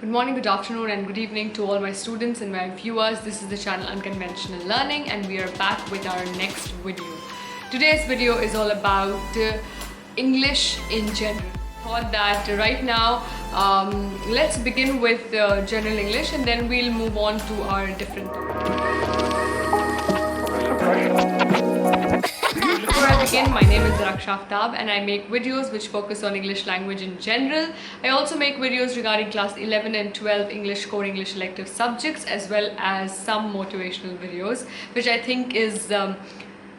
Good morning, good afternoon and good evening to all my students and my viewers. This is the channel Unconventional Learning and we are back with our next video. Today's video is all about English in general. Thought that right now let's begin with general English and then we'll move on to our different Before I begin, my name is Shaftab and I make videos which focus on English language in general. I also make videos regarding class 11 and 12 English core English elective subjects as well as some motivational videos which I think is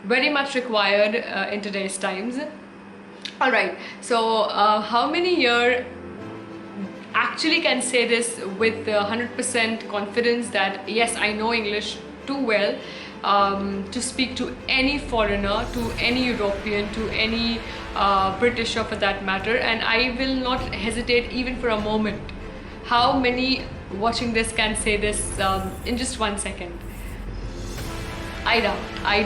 very much required in today's times. Alright, so how many here actually can say this with 100% confidence that yes, I know English too well to speak to any foreigner, to any European, to any Britisher for that matter, and I will not hesitate even for a moment. How many watching this can say this in just 1 second? I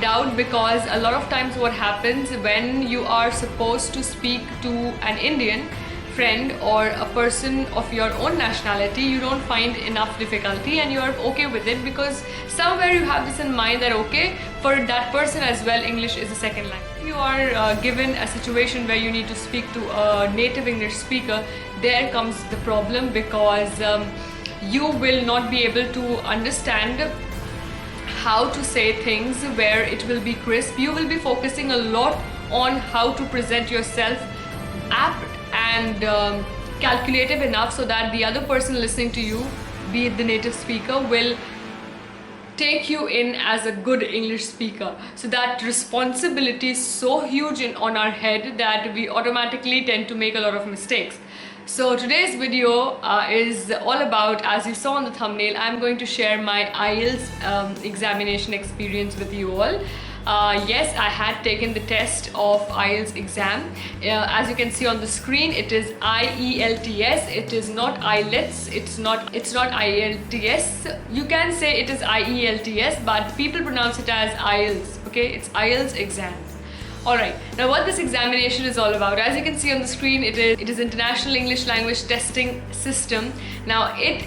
doubt because a lot of times what happens when you are supposed to speak to an Indian friend or a person of your own nationality, you don't find enough difficulty and you're okay with it because somewhere you have this in mind that okay, for that person as well English is a second language. If you are given a situation where you need to speak to a native English speaker, there comes the problem because you will not be able to understand how to say things where it will be crisp. You will be focusing a lot on how to present yourself apt and calculative enough so that the other person listening to you, be it the native speaker, will take you in as a good English speaker. So that responsibility is so huge on our head that we automatically tend to make a lot of mistakes. So today's video is all about, as you saw on the thumbnail, I'm going to share my IELTS examination experience with you all. Yes, I had taken the test of IELTS exam. As you can see on the screen, it is IELTS. It is not IELTS. It's not IELTS. You can say it is IELTS, but people pronounce it as IELTS. Okay, it's IELTS exam. Alright, now what this examination is all about, as you can see on the screen, it is International English Language Testing System. Now it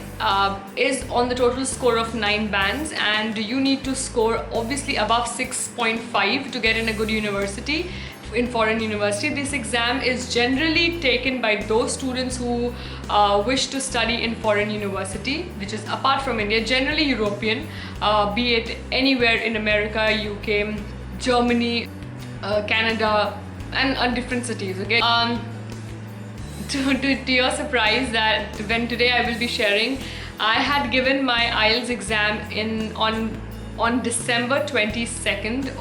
is on the total score of 9 bands and you need to score obviously above 6.5 to get in a good university, in foreign university. This exam is generally taken by those students who wish to study in foreign university, which is apart from India, generally European, be it anywhere in America, UK, Germany, Canada and different cities. Okay, to your surprise, that when today I will be sharing, I had given my IELTS exam on December 22nd,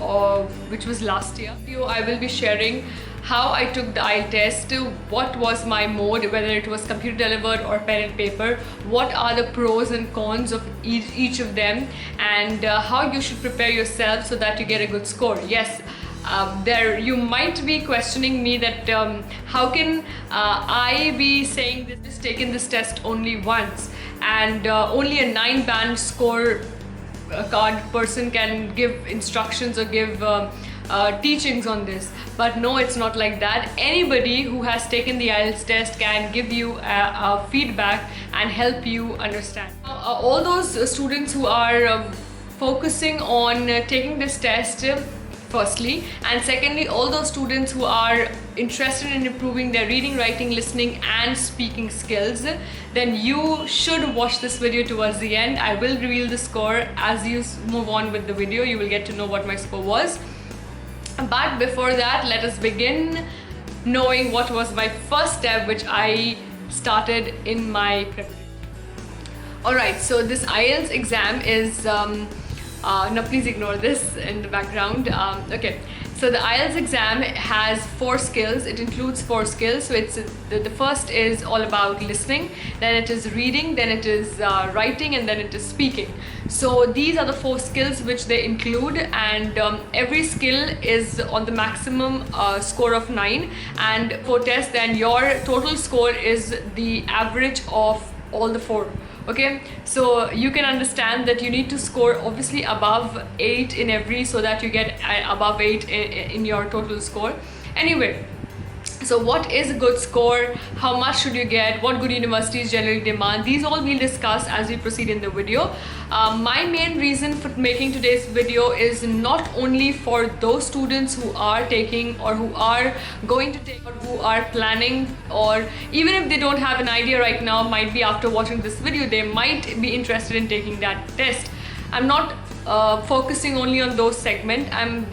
which was last year. I will be sharing how I took the IELTS test, what was my mode, whether it was computer delivered or pen and paper, what are the pros and cons of each of them, and how you should prepare yourself so that you get a good score. Yes, there you might be questioning me that how can I be saying this, just taken this test only once and only a 9-band score card person can give instructions or give teachings on this. But no, it's not like that. Anybody who has taken the IELTS test can give you feedback and help you understand. All those students who are focusing on taking this test, firstly, and secondly, all those students who are interested in improving their reading, writing, listening and speaking skills, then you should watch this video towards the end. I will reveal the score. As you move on with the video, you will get to know what my score was. But before that, let us begin knowing what was my first step which I started in my preparation. Alright, so this IELTS exam is now please ignore this in the background. Okay, so the IELTS exam has 4 skills. It includes 4 skills. So it's the first is all about listening, then it is reading, then it is writing, and then it is speaking. So these are the 4 skills which they include, and every skill is on the maximum score of 9, and for test then your total score is the average of all the 4. Okay, so you can understand that you need to score obviously above 8 in every, so that you get above 8 in your total score. Anyway, So what is a good score? How much should you get? What good universities generally demand? These all we'll discuss as we proceed in the video. My main reason for making today's video is not only for those students who are taking or who are going to take or who are planning, or even if they don't have an idea right now, might be after watching this video they might be interested in taking that test. I'm not focusing only on those segments. I'm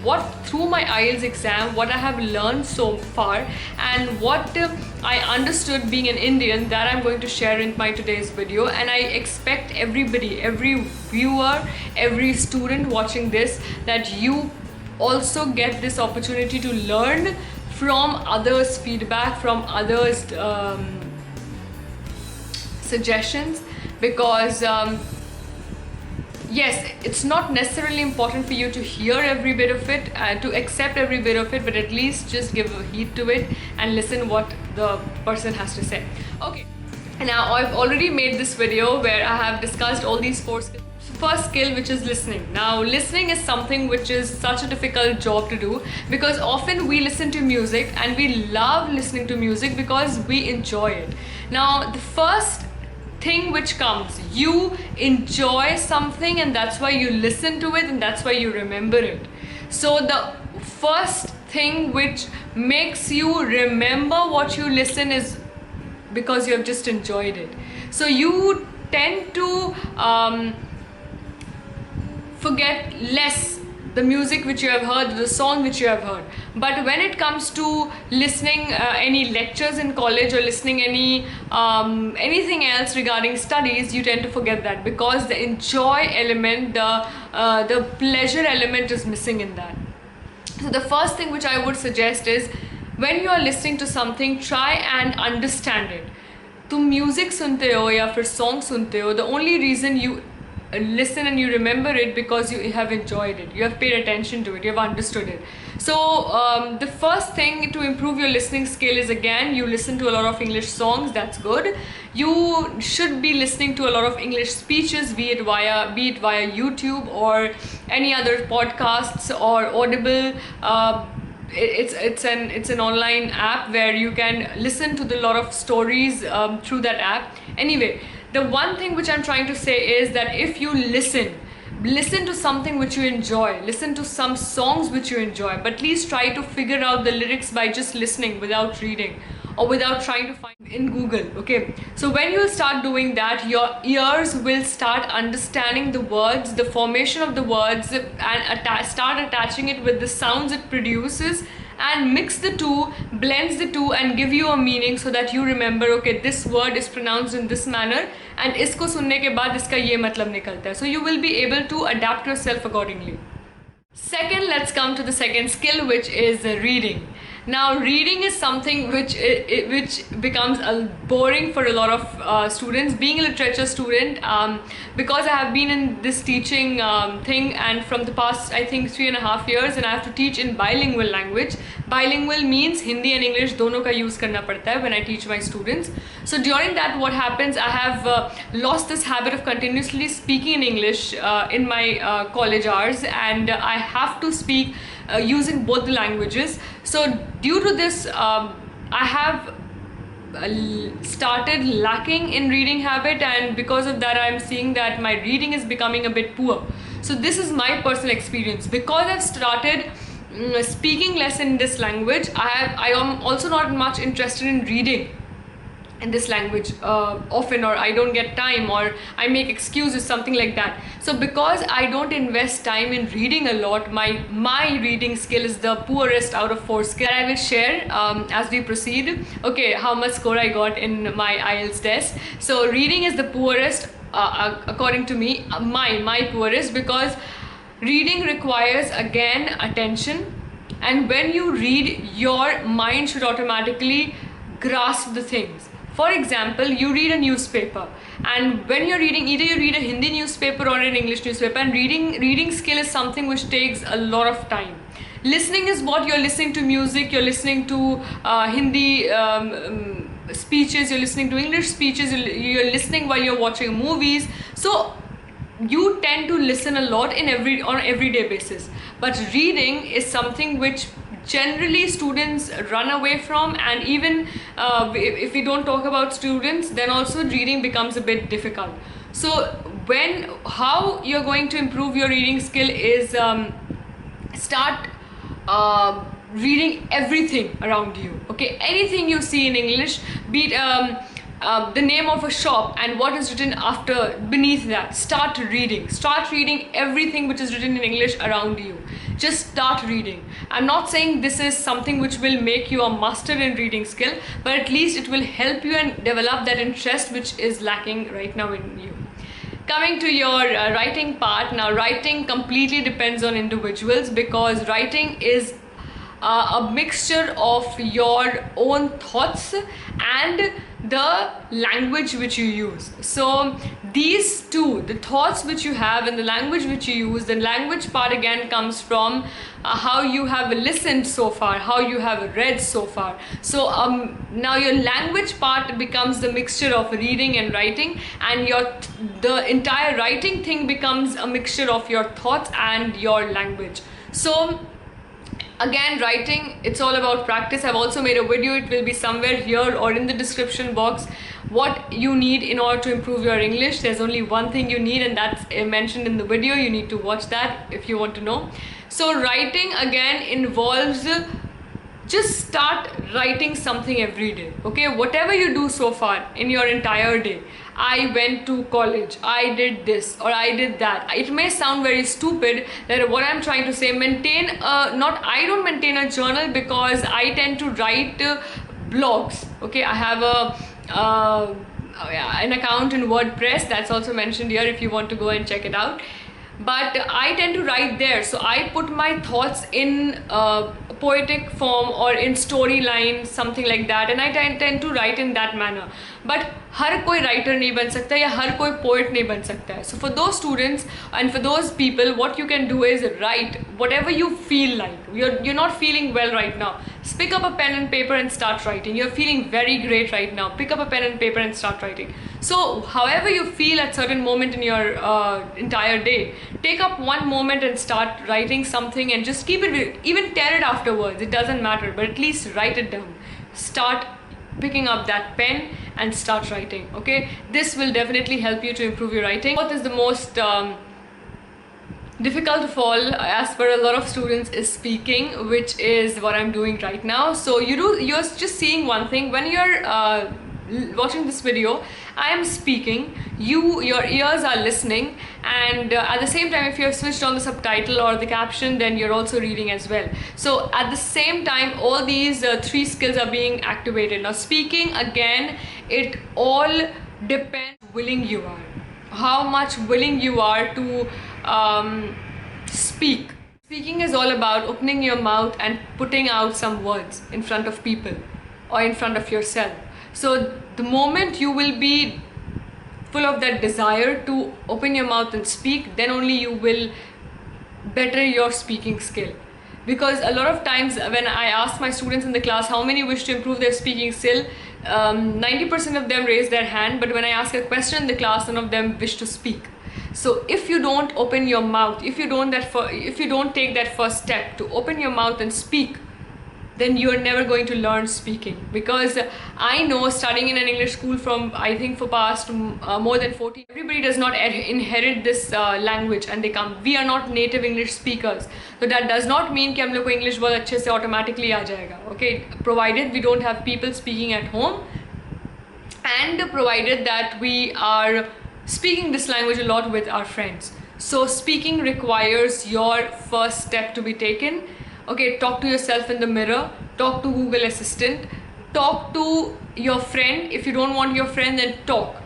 through my IELTS exam, what I have learned so far and what I understood being an Indian, that I'm going to share in my today's video. And I expect everybody, every viewer, every student watching this, that you also get this opportunity to learn from others' feedback, from others' suggestions, because yes, it's not necessarily important for you to hear every bit of it, to accept every bit of it, but at least just give a heed to it and listen what the person has to say. Okay, now I've already made this video where I have discussed all these 4 skills. First skill, which is listening. Now listening is something which is such a difficult job to do, because often we listen to music and we love listening to music because we enjoy it. Now the first thing which comes, you enjoy something and that's why you listen to it and that's why you remember it. So the first thing which makes you remember what you listen is because you have just enjoyed it. So you tend to forget less the music which you have heard, the song which you have heard. But when it comes to listening any lectures in college or listening anything else regarding studies, you tend to forget that, because the enjoy element, the pleasure element is missing in that. So the first thing which I would suggest is, when you are listening to something, try and understand it. तुम music सुनते हो या फिर song सुनते हो, the only reason you listen and you remember it because you have enjoyed it, you have paid attention to it, you have understood it. So the first thing to improve your listening skill is, again, you listen to a lot of English songs. That's good. You should be listening to a lot of English speeches, be it via YouTube or any other podcasts or Audible. It's an online app where you can listen to a lot of stories through that app. Anyway, the one thing which I'm trying to say is that if you listen to something which you enjoy, listen to some songs which you enjoy, but please try to figure out the lyrics by just listening without reading or without trying to find in Google. Okay, so when you start doing that, your ears will start understanding the words, the formation of the words, and start attaching it with the sounds it produces, and mix the two, blends the two, and give you a meaning, so that you remember, okay, this word is pronounced in this manner and isko sunne ke baad iska ye matlab nikalta hai. So you will be able to adapt yourself accordingly. Second, let's come to the second skill, which is reading. Now reading is something which becomes boring for a lot of students. Being a literature student, because I have been in this teaching thing, and from the past I think 3.5 years, and I have to teach in bilingual language. Bilingual means Hindi and English दोनों का use करना पड़ता है when I teach my students. So during that, what happens, I have lost this habit of continuously speaking in English in my college hours, and I have to speak using both the languages. So due to this, I have started lacking in reading habit, and because of that I'm seeing that my reading is becoming a bit poor. So this is my personal experience. Because I've started speaking less in this language, I am also not much interested in reading in this language often, or I don't get time, or I make excuses, something like that. So because I don't invest time in reading a lot, my reading skill is the poorest out of 4 skills. I will share as we proceed. Okay, how much score I got in my IELTS test. So reading is the poorest according to me, my poorest, because reading requires, again, attention, and when you read, your mind should automatically grasp the things. For example, you read a newspaper, and when you're reading, either you read a Hindi newspaper or an English newspaper, and reading skill is something which takes a lot of time. Listening is what you're listening to music, you're listening to Hindi speeches, you're listening to English speeches, you're listening while you're watching movies. So you tend to listen a lot on everyday basis. But reading is something which generally students run away from, and even if we don't talk about students, then also reading becomes a bit difficult. So how you're going to improve your reading skill is start reading everything around you. Okay, anything you see in English, be it the name of a shop and what is written beneath that, start reading everything which is written in English around you. Just start reading. I'm not saying this is something which will make you a master in reading skill, but at least it will help you and develop that interest which is lacking right now in you. Coming to your writing part, now writing completely depends on individuals, because writing is a mixture of your own thoughts and the language which you use. So these two, the thoughts which you have and the language which you use, the language part again comes from how you have listened so far, how you have read so far. So now your language part becomes the mixture of reading and writing, and the entire writing thing becomes a mixture of your thoughts and your language. So again, writing, it's all about practice. I've also made a video, it will be somewhere here or in the description box, what you need in order to improve your English. There's only one thing you need, and that's mentioned in the video. You need to watch that if you want to know. So writing again involves just start writing something every day. Okay, whatever you do so far in your entire day, I went to college, I did this or I did that. It may sound very stupid, that what I'm trying to say, I don't maintain a journal because I tend to write blogs. Okay, I have an account in WordPress that's also mentioned here if you want to go and check it out. But I tend to write there, so I put my thoughts in poetic form or in storyline, something like that, and I tend to write in that manner. But हर कोई writer नहीं बन सकता या हर कोई poet नहीं बन सकता है. So for those students and for those people, what you can do is write whatever you feel like. You're not feeling well right now, pick up a pen and paper and start writing. You're feeling very great right now, pick up a pen and paper and start writing. So however you feel at certain moment in your entire day, take up one moment and start writing something, and just keep it, even tear it afterwards, it doesn't matter, but at least write it down. Start picking up that pen and start writing. Okay, this will definitely help you to improve your writing. What is the most difficult of all, as per a lot of students, is speaking, which is what I'm doing right now. So you're just seeing one thing. When you're watching this video, I am speaking, your ears are listening, and at the same time, if you have switched on the subtitle or the caption, then you're also reading as well. So at the same time, all these three skills are being activated. Now speaking, again, it all depends how willing you are, how much willing you are to speak. Speaking is all about opening your mouth and putting out some words in front of people or in front of yourself. So the moment you will be full of that desire to open your mouth and speak, then only you will better your speaking skill. Because a lot of times when I ask my students in the class how many wish to improve their speaking skill, 90% of them raise their hand, but when I ask a question in the class, none of them wish to speak. So if you don't open your mouth, if you don't take that first step to open your mouth and speak, then you are never going to learn speaking. Because I know, studying in an English school from, I think, for past more than 40, everybody does not inherit this language and they come. We are not native English speakers. So that does not mean कि हम लोग को English बहुत अच्छे से automatically आ जाएगा. Okay, provided we don't have people speaking at home, and provided that we are speaking this language a lot with our friends. So speaking requires your first step to be taken. Okay, talk to yourself in the mirror, talk to Google Assistant, talk to your friend. If you don't want your friend, then talk.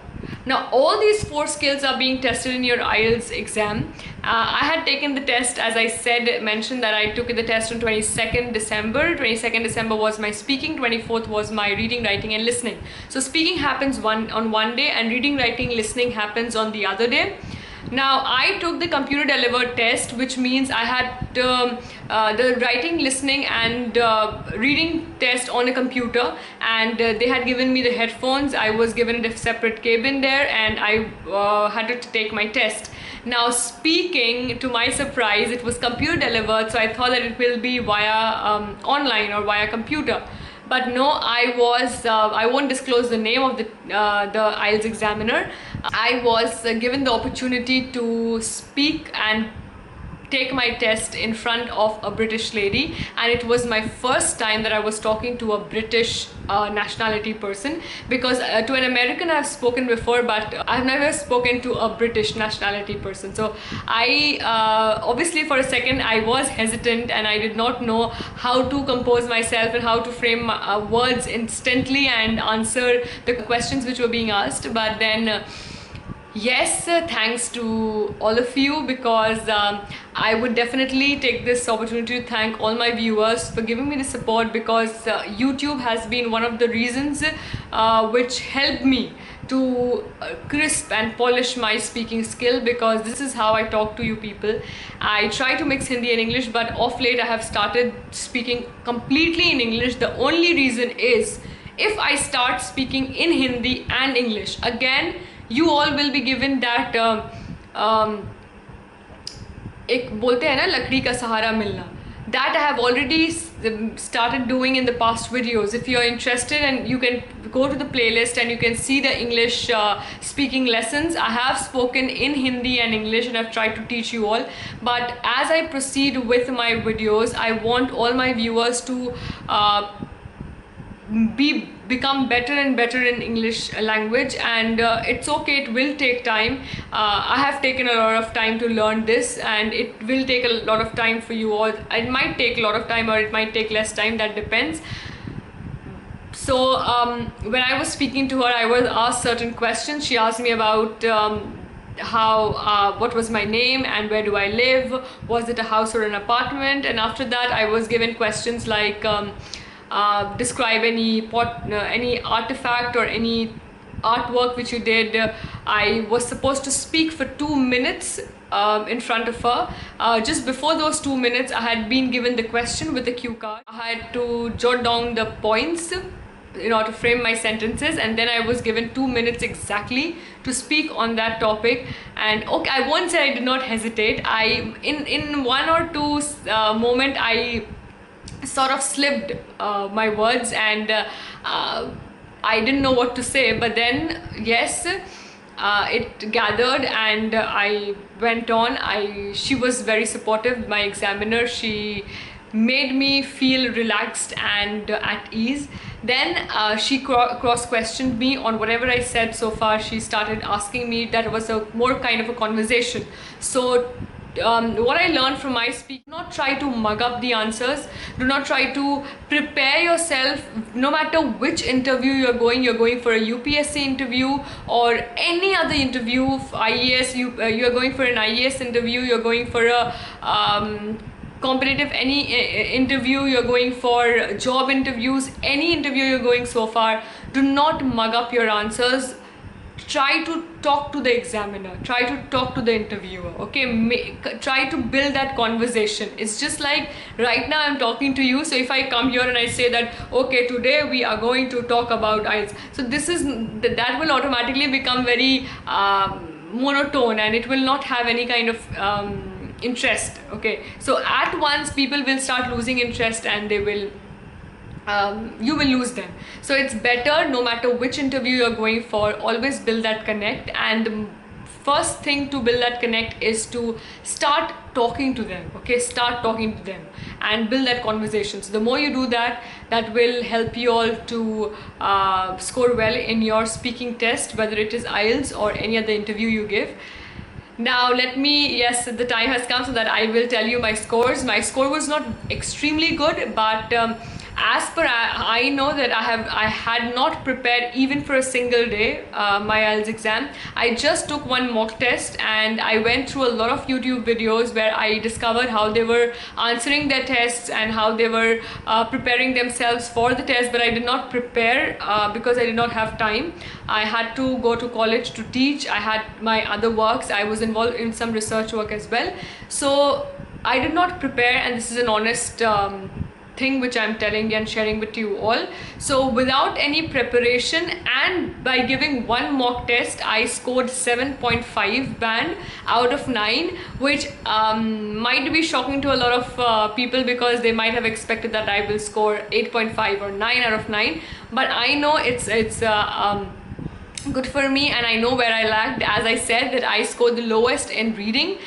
Now all these 4 skills are being tested in your IELTS exam. I had taken the test, as I mentioned that I took the test on 22nd December. 22nd December was my speaking, 24th was my reading, writing and listening. So speaking happens on one day, and reading, writing, listening happens on the other day. Now I took the computer delivered test, which means I had the writing, listening and reading test on a computer, and they had given me the headphones. I was given a separate cabin there, and I had to take my test. Now speaking, to my surprise, it was computer delivered, so I thought that it will be via online or via computer. But no, I won't disclose the name of the IELTS examiner. I was given the opportunity to speak and take my test in front of a British lady, and it was my first time that I was talking to a British nationality person, because to an American I've spoken before, but I've never spoken to a British nationality person. So I obviously for a second I was hesitant, and I did not know how to compose myself and how to frame words instantly and answer the questions which were being asked. But then yes, thanks to all of you, because I would definitely take this opportunity to thank all my viewers for giving me the support, because YouTube has been one of the reasons which helped me to crisp and polish my speaking skill, because this is how I talk to you people. I try to mix Hindi and English, but of late I have started speaking completely in English. The only reason is, if I start speaking in Hindi and English, again you all will be given that एक बोलते हैं ना लकड़ी का सहारा मिलना, that I have already started doing in the past videos. If you are interested, and you can go to the playlist and you can see the English speaking lessons. I have spoken in Hindi and English, and I've tried to teach you all. But as I proceed with my videos, I want all my viewers to become better and better in English language, and it's okay, it will take time. I have taken a lot of time to learn this, and it will take a lot of time for you all. It might take a lot of time, or it might take less time, that depends. So when I was speaking to her, I was asked certain questions. She asked me about what was my name and where do I live, was it a house or an apartment, and after that I was given questions like describe any artifact or any artwork which you did. I was supposed to speak for 2 minutes in front of her. Just before those 2 minutes, I had been given the question with the cue card. I had to jot down the points in order to frame my sentences, and then I was given 2 minutes exactly to speak on that topic. And okay, I won't say I did not hesitate. In one or two moment I sort of slipped my words, and I didn't know what to say. But then yes, it gathered, and I went on. She was very supportive, my examiner. She made me feel relaxed and at ease. Then she cross-questioned me on whatever I said so far. She started asking me. That was a more kind of a conversation. So what I learned from my speech: do not try to mug up the answers. Do not try to prepare yourself. No matter which interview you're going for a UPSC interview or any other interview, IES, you're going for an IES interview, you're going for a competitive any interview, you're going for job interviews, any interview you're going so far, do not mug up your answers. Try to talk to the examiner, try to talk to the interviewer, okay? Try to build that conversation. It's just like right now I'm talking to you. So if I come here and I say that, okay, today we are going to talk about IELTS, so that will automatically become very monotone, and it will not have any kind of interest, okay? So at once people will start losing interest, and they will you will lose them. So it's better, no matter which interview you're going for, always build that connect. And the first thing to build that connect is to start talking to them, okay? Start talking to them and build that conversation. So the more you do that, that will help you all to score well in your speaking test, whether it is IELTS or any other interview you give. Now yes, the time has come so that I will tell you my scores. My score was not extremely good, but as per I know that I had not prepared even for a single day my IELTS exam. I just took one mock test and I went through a lot of YouTube videos where I discovered how they were answering their tests and how they were preparing themselves for the test, but I did not prepare because I did not have time. I had to go to college to teach. I had my other works. I was involved in some research work as well. So I did not prepare, and this is an honest thing which I'm telling and sharing with you all. So without any preparation and by giving one mock test, I scored 7.5 band out of 9, which might be shocking to a lot of people because they might have expected that I will score 8.5 or 9 out of 9. But I know it's good for me, and I know where I lagged. As I said, that I scored the lowest in reading,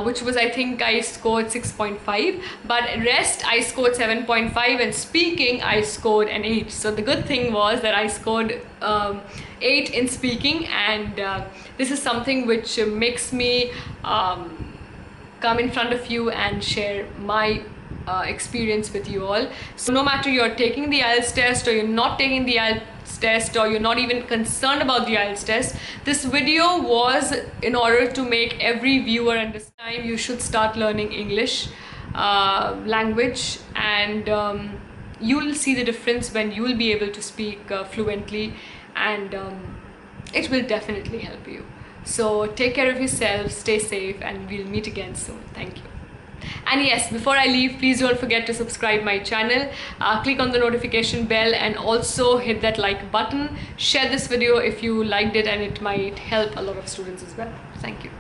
which was, I think I scored 6.5, but rest I scored 7.5, and speaking I scored an 8. So the good thing was that I scored 8 in speaking, and this is something which makes me come in front of you and share my experience with you all. So no matter you're taking the IELTS test or you're not taking the IELTS test, or you're not even concerned about the IELTS test, this video was in order to make every viewer understand you should start learning English language, and you'll see the difference when you will be able to speak fluently, and it will definitely help you. So take care of yourself, stay safe, and we'll meet again soon. Thank you. And yes, before I leave, please don't forget to subscribe my channel, click on the notification bell, and also hit that like button. Share this video if you liked it, and it might help a lot of students as well. Thank you.